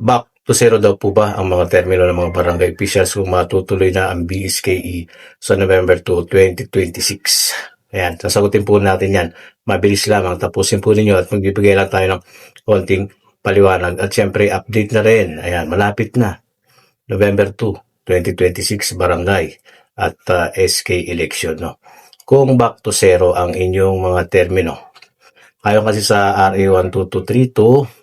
Back to zero daw po ba ang mga termino ng mga barangay officials kung matutuloy na ang BSKE sa November 2, 2026? Ayan, sasagutin po natin yan. Mabilis lamang, tapusin po ninyo at magbibigay lang tayo ng konting paliwanag. At syempre, update na rin. Ayan, malapit na. November 2, 2026, barangay at SK election. No? Kung back to zero ang inyong mga termino. Ayon kasi sa RA 12232,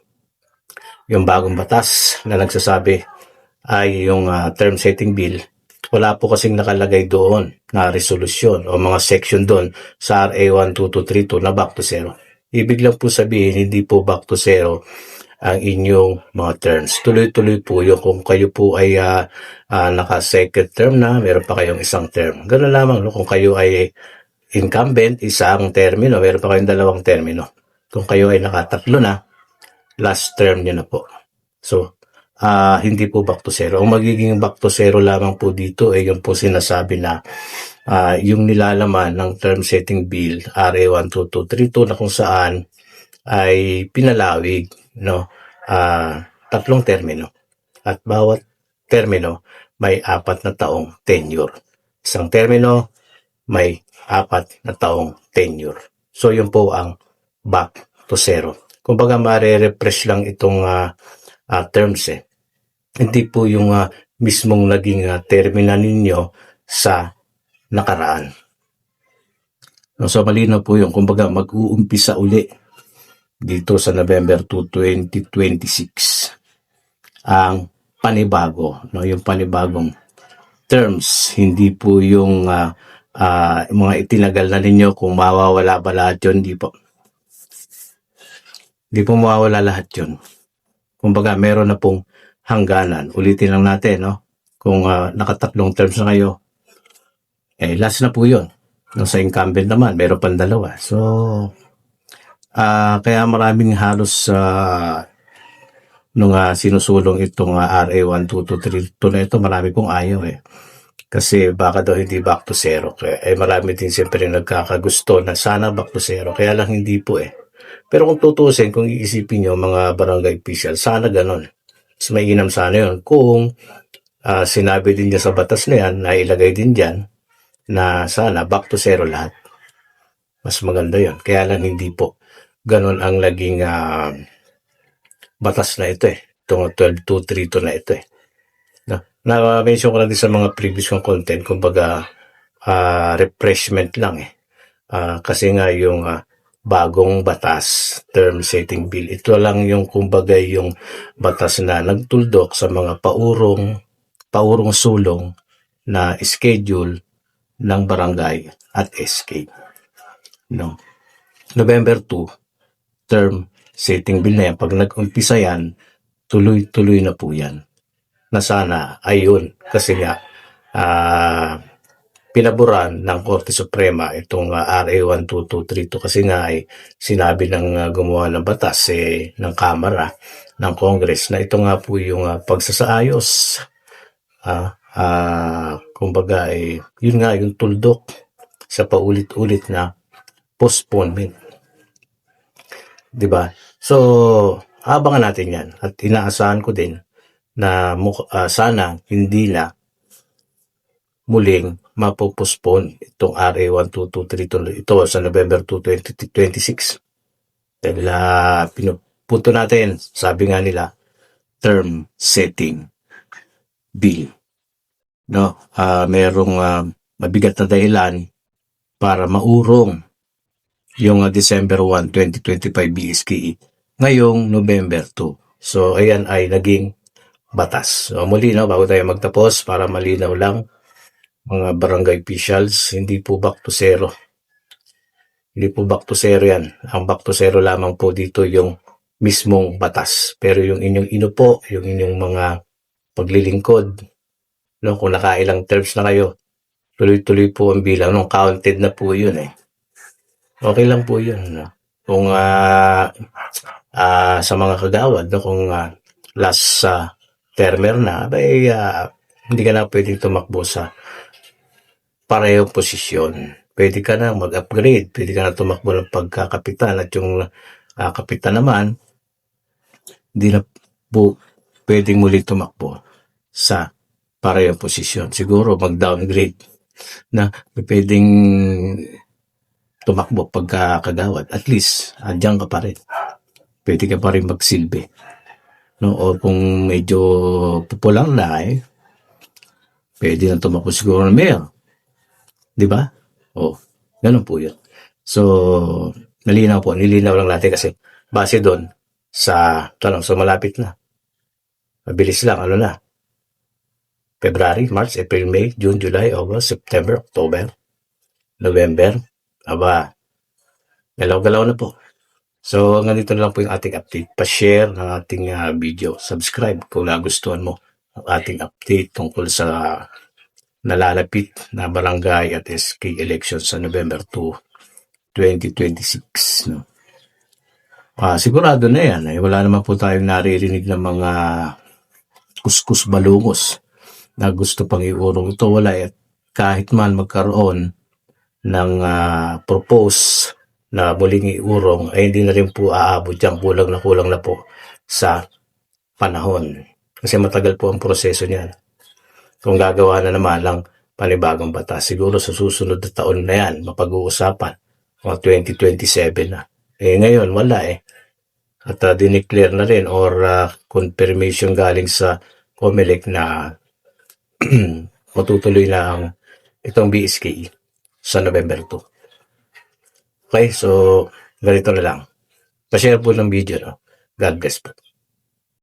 yung bagong batas na nagsasabi ay yung term setting bill, wala po kasing nakalagay doon na resolusyon o mga section doon sa RA 12232 na back to zero. Ibig lang po sabihin, hindi po back to zero ang inyong mga terms. Tuloy-tuloy po yung kung kayo po ay naka-second term na, meron pa kayong isang term. Ganun lamang, no? Kung kayo ay incumbent, isang termino, meron pa kayong dalawang termino. Kung kayo ay nakatatlo na, last term nyo na po. So, hindi po back to zero. Ang magiging back to zero lamang po dito ay yung po sinasabi na yung nilalaman ng term setting bill RA 12232 na kung saan ay pinalawig, no? Tatlong termino. At bawat termino may 4 na taong tenure. Isang termino may 4 na taong tenure. So, yun po ang back to zero. Kumbaga, mare-refresh lang itong terms eh. Hindi po yung mismong naging termina ninyo sa nakaraan. So, malinaw po yun. Kumbaga, mag-uumpisa uli dito sa November 2, 2026 ang panibago, no? Yung panibagong terms, hindi po yung mga itinagal na ninyo kung mawawala ba lahat yun, hindi po. Hindi po mawawala lahat yun. Kumbaga, meron na pong hangganan. Ulitin lang natin, no? Kung nakatatlong terms na kayo, last na po yun. No, sa incumbent naman, meron pang dalawa. So, kaya maraming halos nung sinusulong itong RA 12232 na ito, marami pong ayaw eh. Kasi baka daw hindi back to zero. Kaya marami din siyempre nagkakagusto na sana back to zero. Kaya lang hindi po eh. Pero kung tutusin, kung iisipin nyo mga barangay official, sana ganon. Mas mainam sana yun. Kung sinabi din niya sa batas na yan, nailagay din dyan, na sana back to zero lahat. Mas maganda yun. Kaya lang hindi po. Ganon ang naging batas na ito eh. Itong 12232 na ito eh. Na-mention ko na din sa mga previous kong content, kumbaga refreshment lang eh. Kasi nga yung bagong batas, term setting bill, ito lang yung kumbaga yung batas na nagtuldok sa mga paurong sulong na schedule ng barangay at SK. No? November 2, term setting bill na yan. Pag nag-umpisa yan, tuloy-tuloy na po yan. Na sana, ayun, kasi nga, pinaboran ng Korte Suprema itong RA 12232 kasi nga ay sinabi ng gumawa ng batas ng Kamara ng Congress na ito nga po yung pagsasaayos. Kumbaga yun nga yung tuldok sa paulit-ulit na postponement. Diba? So, abangan natin yan at inaasahan ko din na sana hindi na muling mapopospone itong RA 12232 ito sa November 2, 2026. Dahil pinupunto natin, sabi nga nila, term setting bill. No? Merong mabigat na dahilan para maurong yung December 1, 2025 BSKE ngayong November 2. So, ayan ay naging batas. So, muli, no, bago tayo magtapos, para malinaw lang, mga barangay officials, hindi po back to zero. Hindi po back to zero yan. Ang back to zero lamang po dito yung mismong batas. Pero yung inyong inupo, yung inyong mga paglilingkod, no, kung nakailang terms na kayo, tuloy-tuloy po ang bilang. No, counted na po yun eh. Okay lang po yun. No? Kung sa mga kagawad, no, kung last termer na, hindi ka na pwedeng tumakbo sa parehong posisyon. Pwede ka na mag-upgrade, pwede ka na tumakbo ng pagkakapitan at yung kapitan naman, hindi na po pwedeng muling tumakbo sa parehong posisyon. Siguro mag-downgrade na pwedeng tumakbo pagka kagawad. At least, andyan ka pa rin. Pwede ka pa rin magsilbi. No? O kung medyo popular na pwede na tumakbo siguro ng mayor. Di ba? O, ganun po yun. So, nilinaw lang natin kasi base doon sa malapit na. Mabilis lang, na? February, March, April, May, June, July, August, September, October, November. Aba, galaw-galaw na po. So, ganito na lang po yung ating update. Pa-share ng ating video. Subscribe kung nagustuhan mo ang ating update tungkol sa nalalapit na barangay at SK election sa November 2, 2026. No? Sigurado na yan. Wala naman po tayong naririnig ng mga kuskus balungos na gusto pang iurong ito. Wala kahit man magkaroon ng propose na muling iurong ay hindi na rin po aabot dyan. Kulang na po sa panahon. Kasi matagal po ang proseso niyan. Kung gagawa na naman lang panibagong batas, siguro sa susunod na taon na yan, mapag-uusapan. Mga 2027 na. Ngayon, wala At dineclare na rin or confirmation galing sa COMELEC na matutuloy na itong BSKE sa November 2. Okay, so ganito na lang. Pa-share po ng video. No? God bless po.